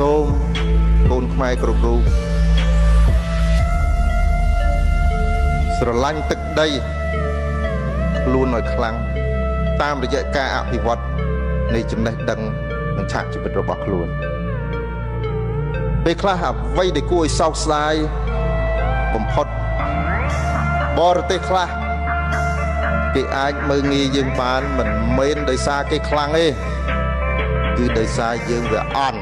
សូមកូនខ្មែរគ្រប់រូបស្រឡាញ់ទឹកដីខ្លួនឲ្យខ្លាំងតាមរយៈការអភិវឌ្ឍនៃចំណេះដឹងនិងឆាកជីវិតរបស់ខ្លួនពេលខ្លះអ្វីដែលគួរឲ្យសោកស្ដាយបំផុតបរទេសខ្លះគេអាចមើលងាយយើងបានមិនមែនដោយសារគេខ្លាំងទេគឺដោយសារយើងវាអន់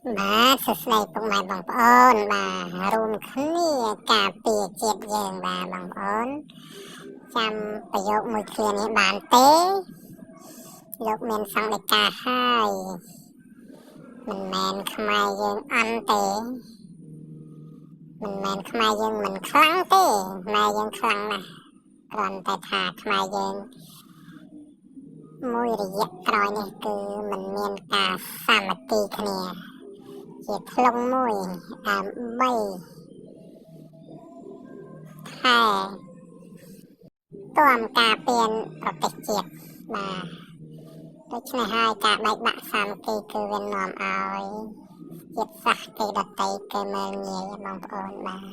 បាទសួស្តីពុកម៉ែបងប្អូនបាទរួមគ្នាការពារជាតិយើងបាទបងប្អូនចាំប្រយោគមួយឃ្លានេះបានទេលោកមានសង្កេតការហើយមិនមែនខ្មែរយើងអន់ទេមិនមែនខ្មែរយើងមិនខ្លាំងទេខ្មែរយើងខ្លាំងណាស់គ្រាន់តែថាខ្មែរយើងមួយរយៈក្រោយនេះគឺមិនមានការសាមគ្គីគ្នាជាធ្លុងមួយដើម្បីថែទាំការពារប្រទេសជាតិបាទដូច្នេះហើយការបែកបាក់សាមគ្គីគឺវានាំឲ្យជាតិសាសន៍គេដតីគេមើលងាយបងប្អូនបាទ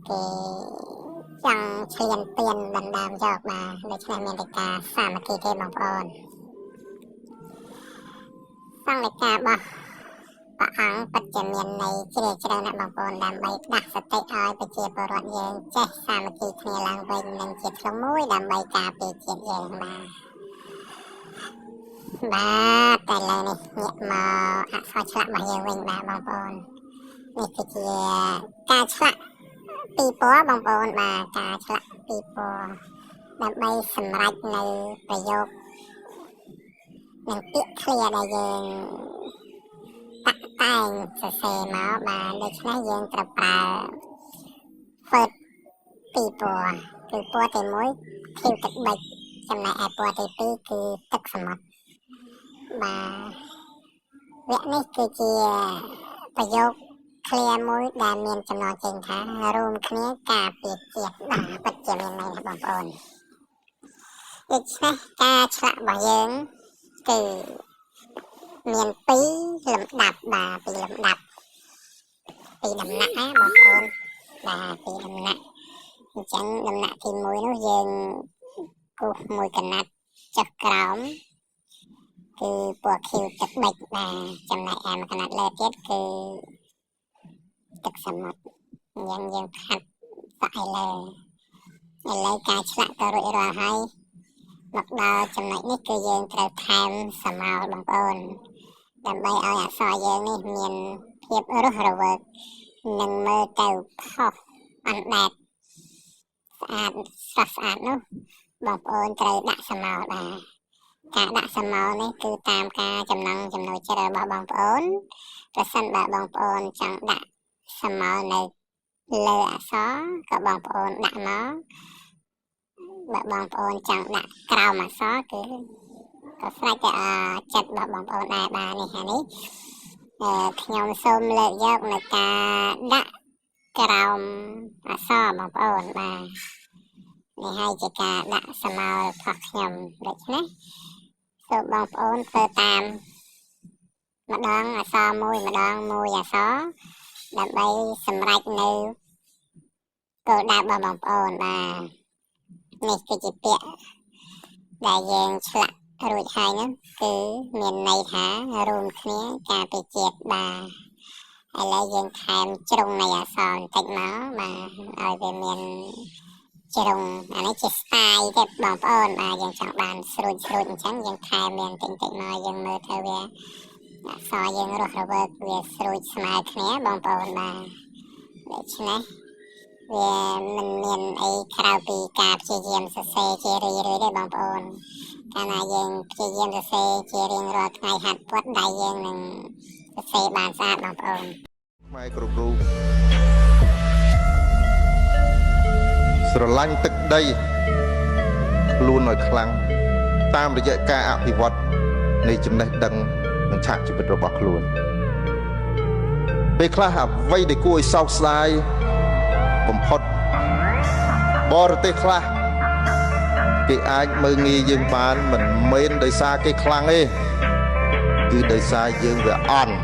គេចង់ឈ្លានពានដណ្ដើមយកបាទដូច្នេះមានតែការសាមគ្គីទេបងប្អូនសង្កេតការរបស់ព្រះអង្គពិតជាមានន័យជ្រាលជ្រៅណាស់បងប្អូនដើម្បីដាស់សតិឲ្យប្រជាពលរដ្ឋយើងចេះសាមគ្គីគ្នាឡើងវិញនិងជាធ្លុងមួយដើម្បីការពារជាតិយើងបាទតែឥឡូវនេះងាកមកអក្សរឆ្លាក់របស់យើងវិញបាទបងប្អូននេះគឺជាការឆ្លាក់ពីរពណ៌បងប្អូនបាទការឆ្លាក់ពីរពណ៌ដើម្បីសម្រេចនៅប្រយោគនិងពាក្យឃ្លាដែលយើងតាក់តែងសរសេរមកបាទដូច្នេះយើងត្រូវប្រើហ្វឺតពីរពណ៌គឺពណ៌ទី1ខៀវទឹកប៊ិចចំណែកឯពណ៌ទី2គឺទឹកសមុទ្របាទវគ្គនេះគឺជាប្រយោគឃ្លាមួយដែលមានចំណងជើងថារួមគ្នាការពារជាតិបាទពិតជាមានន័យណាស់បងប្អូនដូច្នេះការឆ្លាក់របស់យើងគឺមាន2លំដាប់បាទ2លំដាប់2ដំណាក់ណាបងប្អូនបាទ2ដំណាក់អញ្ចឹងដំណាក់ទី1នោះយើងគូសមួយកណាត់ចុះក្រោមគឺពណ៌ខៀវទឹកប៊ិចបាទចំណែកឯមួយកណាត់លើទៀតគឺទឹកសមុទ្រយើងខាត់សក់ឲ្យឥឡូវការឆ្លាក់ក៏រួចរាល់ហើយមកដល់ចំណុចនេះគឺយើងត្រូវថែមស្រមោលបងប្អូនដើម្បីឲ្យអក្សរយើងនេះមានភាពរស់រវើកនិងមើលទៅផុសអណ្ដែតស្អាតស្រស់ស្អាតនោះបងប្អូនត្រូវដាក់ស្រមោលដែរការដាក់ស្រមោលនេះគឺតាមការចំណង់ចំណូលចិត្តរបស់បងប្អូនប្រសិនបើបងប្អូនចង់ដាក់ស្រមោលនៅលើអក្សរក៏បងប្អូនដាក់មកបើបងប្អូនចង់ដាក់ក្រោមអក្សរគឺក៏ស្រេចតែចិត្តរបស់បងប្អូនដែរបាទនេះខ្ញុំសូមលើកយកនៅការដាក់ក្រោមអក្សរបងប្អូនបាទនេះហើយជាការដាក់ស្រមោលរបស់ខ្ញុំដូច្នេះសូមបងប្អូនធ្វើតាមម្ដងអក្សរមួយម្ដងមួយអក្សរដើម្បីសម្រេចនៅគោលដៅរបស់បងប្អូនបាទនេះគឺជាពាក្យដែលយើងឆ្លាក់រួចហើយហ្នឹងគឺមានន័យថារួមគ្នាការពារជាតិបាទឥឡូវយើងថែមជ្រុងនៃអក្សរបន្តិចមកបាទឲ្យវាមានជ្រុងអានេះជាស្ទាយទេបងប្អូនបាទយើងចង់បានស្រួចអញ្ចឹងយើងថែមមានតិចមកយើងមើលទៅវាអក្សរយើងរស់រវើកវាស្រួចស្មើគ្នាបងប្អូនបាទដូច្នេះវាមិនមានអីក្រៅពីការព្យាយាមសរសេរជារឿយៗទេបងប្អូនកាលណាយើងព្យាយាមសរសេរជារៀងរាល់ថ្ងៃហាត់ពត់ដៃយើងនឹងសរសេរបានស្អាតបងប្អូនខ្មែរគ្រប់រូបស្រឡាញ់ទឹកដីខ្លួនឲ្យខ្លាំងតាមរយៈការអភិវឌ្ឍនៃចំណេះដឹងនិងឆាកជីវិតរបស់ខ្លួនពេលខ្លះអ្វីដែលគួរឲ្យសោកស្ដាយបំផុតបរទេសខ្លះគេអាចមើលងាយយើងបានមិនមែនដោយសារគេខ្លាំងទេ គឺដោយសារយើងវាអន់